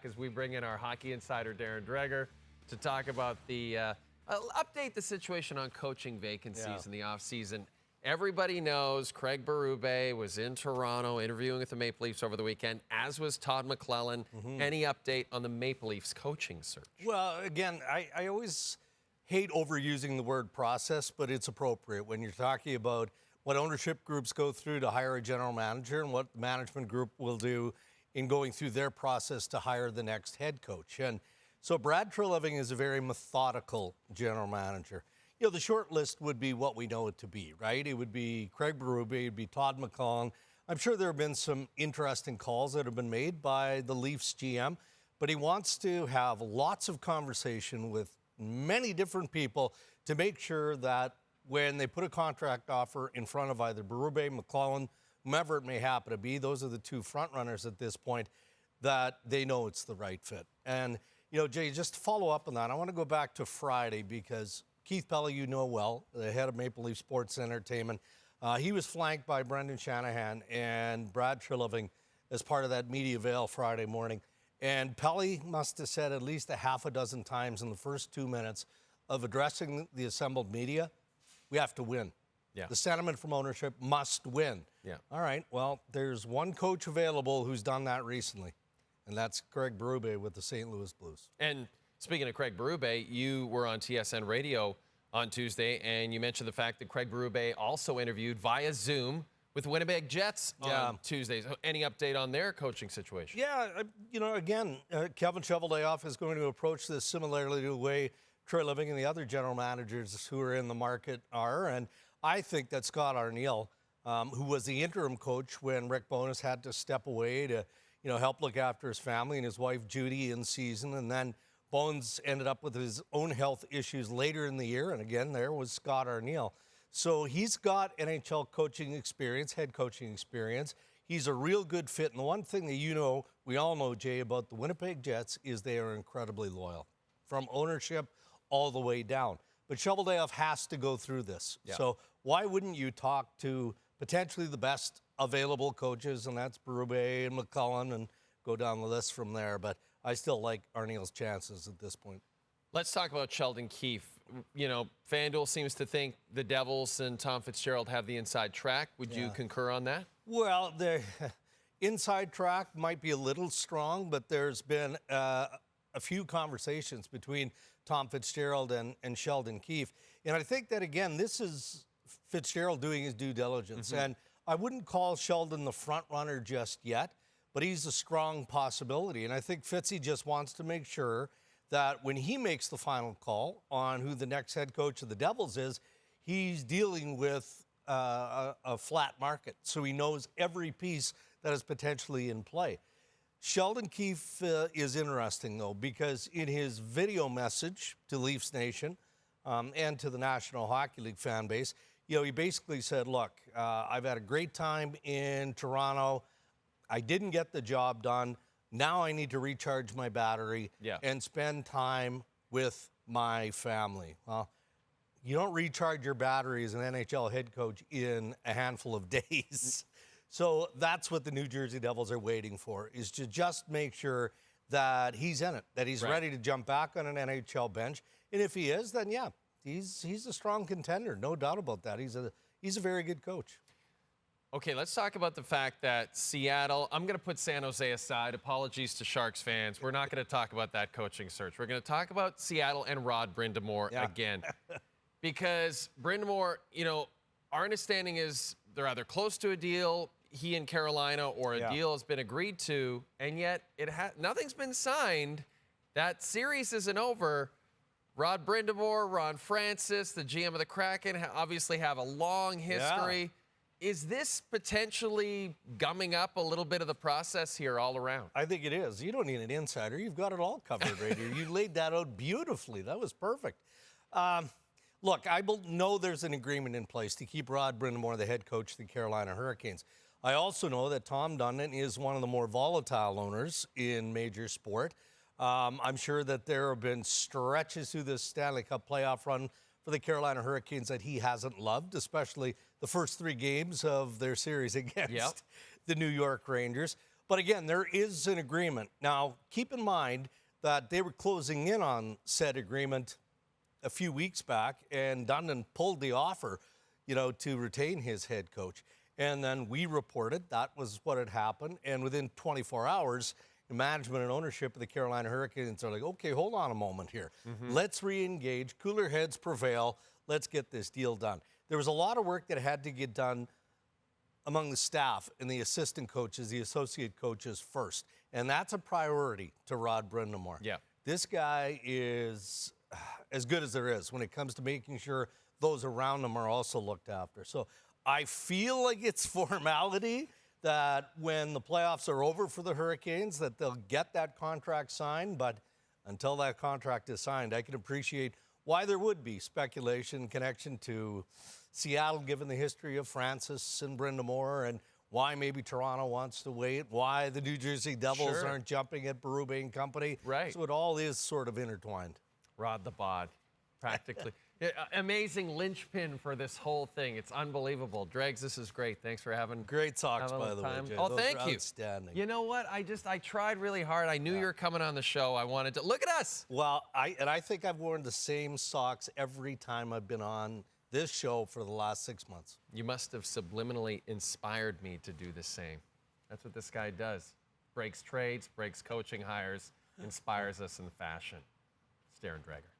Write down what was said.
as we bring in our hockey insider, Darren Dreger, to talk about the update the situation on coaching vacancies in the offseason. Everybody knows Craig Berube was in Toronto interviewing with the Maple Leafs over the weekend, as was Todd McLellan. Any update on the Maple Leafs coaching search? Well, again, I always hate overusing the word process, but it's appropriate when you're talking about what ownership groups go through to hire a general manager and what the management group will do in going through their process to hire the next head coach. And so Brad Treliving is a very methodical general manager. You know, the short list would be what we know it to be, right? It would be Craig Berube, it would be Todd McLellan. I'm sure there have been some interesting calls that have been made by the Leafs GM, but he wants to have lots of conversation with many different people to make sure that when they put a contract offer in front of either Berube, McLellan, whomever it may happen to be, those are the two front runners at this point, that they know it's the right fit. And, you know, Jay, just to follow up on that, I want to go back to Friday because Keith Pelly, you know well, the head of Maple Leaf Sports Entertainment, he was flanked by Brendan Shanahan and Brad Treliving as part of that media veil Friday morning. And Pelly must have said at least a half a dozen times in the first 2 minutes of addressing the assembled media, we have to win. Yeah. The sentiment from ownership must win. Yeah. All right, well, there's one coach available who's done that recently, and that's Craig Berube with the St. Louis Blues. And speaking of Craig Berube, you were on TSN Radio on Tuesday, and you mentioned the fact that Craig Berube also interviewed via Zoom with Winnipeg Jets on Tuesday. So any update on their coaching situation? Yeah, you know, again, Kevin Cheveldayoff is going to approach this similarly to the way Treliving and the other general managers who are in the market are. And I think that Scott Arniel, who was the interim coach when Rick Bowness had to step away to, you know, help look after his family and his wife Judy in season, and then Bones ended up with his own health issues later in the year, and again, there was Scott Arniel. So he's got NHL coaching experience, head coaching experience. He's a real good fit, and the one thing that you know, we all know, Jay, about the Winnipeg Jets is they are incredibly loyal, from ownership all the way down. But Cheveldayoff has to go through this. Yeah. So why wouldn't you talk to potentially the best available coaches, and that's Berube and McLellan, and go down the list from there. But I still like Arniel's chances at this point. Let's talk about Sheldon Keefe. You know, FanDuel seems to think the Devils and Tom Fitzgerald have the inside track. Would you concur on that? Well, the inside track might be a little strong, but there's been a few conversations between Tom Fitzgerald and Sheldon Keefe. And I think that, again, this is Fitzgerald doing his due diligence. And I wouldn't call Sheldon the front runner just yet, but he's a strong possibility. And I think Fitzy just wants to make sure that when he makes the final call on who the next head coach of the Devils is, he's dealing with a flat market. So he knows every piece that is potentially in play. Sheldon Keefe is interesting, though, because in his video message to Leafs Nation and to the National Hockey League fan base, you know, he basically said, look, I've had a great time in Toronto. I didn't get the job done. Now I need to recharge my battery and spend time with my family. Well, you don't recharge your battery as an NHL head coach in a handful of days. So that's what the New Jersey Devils are waiting for, is to just make sure that he's in it, that he's ready to jump back on an NHL bench. And if he is, then yeah, he's a strong contender, no doubt about that. He's a very good coach. Okay, let's talk about the fact that Seattle, I'm going to put San Jose aside. Apologies to Sharks fans. We're not going to talk about that coaching search. We're going to talk about Seattle and Rod Brind'Amour again. Because Brind'Amour, you know, our understanding is they're either close to a deal, he in Carolina, or a deal has been agreed to, and yet nothing's been signed. That series isn't over. Rod Brind'Amour, Ron Francis, the GM of the Kraken, obviously have a long history. Yeah. Is this potentially gumming up a little bit of the process here all around? I think it is. You don't need an insider. You've got it all covered right here. You laid that out beautifully. That was perfect. Look, I know there's an agreement in place to keep Rod Brind'Amour the head coach of the Carolina Hurricanes. I also know that Tom Dundon is one of the more volatile owners in major sport. I'm sure that there have been stretches through this Stanley Cup playoff run for the Carolina Hurricanes that he hasn't loved, especially the first 3 games of their series against the New York Rangers. But again, there is an agreement. Now, keep in mind that they were closing in on said agreement a few weeks back, and Dundon pulled the offer, to retain his head coach. And then we reported that was what had happened. And within 24 hours, the management and ownership of the Carolina Hurricanes are like, okay, hold on a moment here. Let's re-engage. Cooler heads prevail. Let's get this deal done. There was a lot of work that had to get done among the staff and the assistant coaches, the associate coaches first. And that's a priority to Rod Brind'Amour. Yeah. This guy is as good as there is when it comes to making sure those around him are also looked after. So I feel like it's formality that when the playoffs are over for the Hurricanes, that they'll get that contract signed. But until that contract is signed, I can appreciate why there would be speculation in connection to Seattle, given the history of Francis and Brind'Amour, and why maybe Toronto wants to wait, why the New Jersey Devils aren't jumping at Berube and company. Right. So it all is sort of intertwined. Rod the Bod, practically. Amazing linchpin for this whole thing. It's unbelievable. Dregs, this is great. Thanks for having great talks, by the way, Jay. Oh, Those thank are you. Outstanding. You know what? I tried really hard. I knew you were coming on the show. I wanted to look at us. Well, I think I've worn the same socks every time I've been on this show for the last 6 months. You must have subliminally inspired me to do the same. That's what this guy does. Breaks trades, breaks coaching hires, inspires us in fashion. It's Darren Dreger.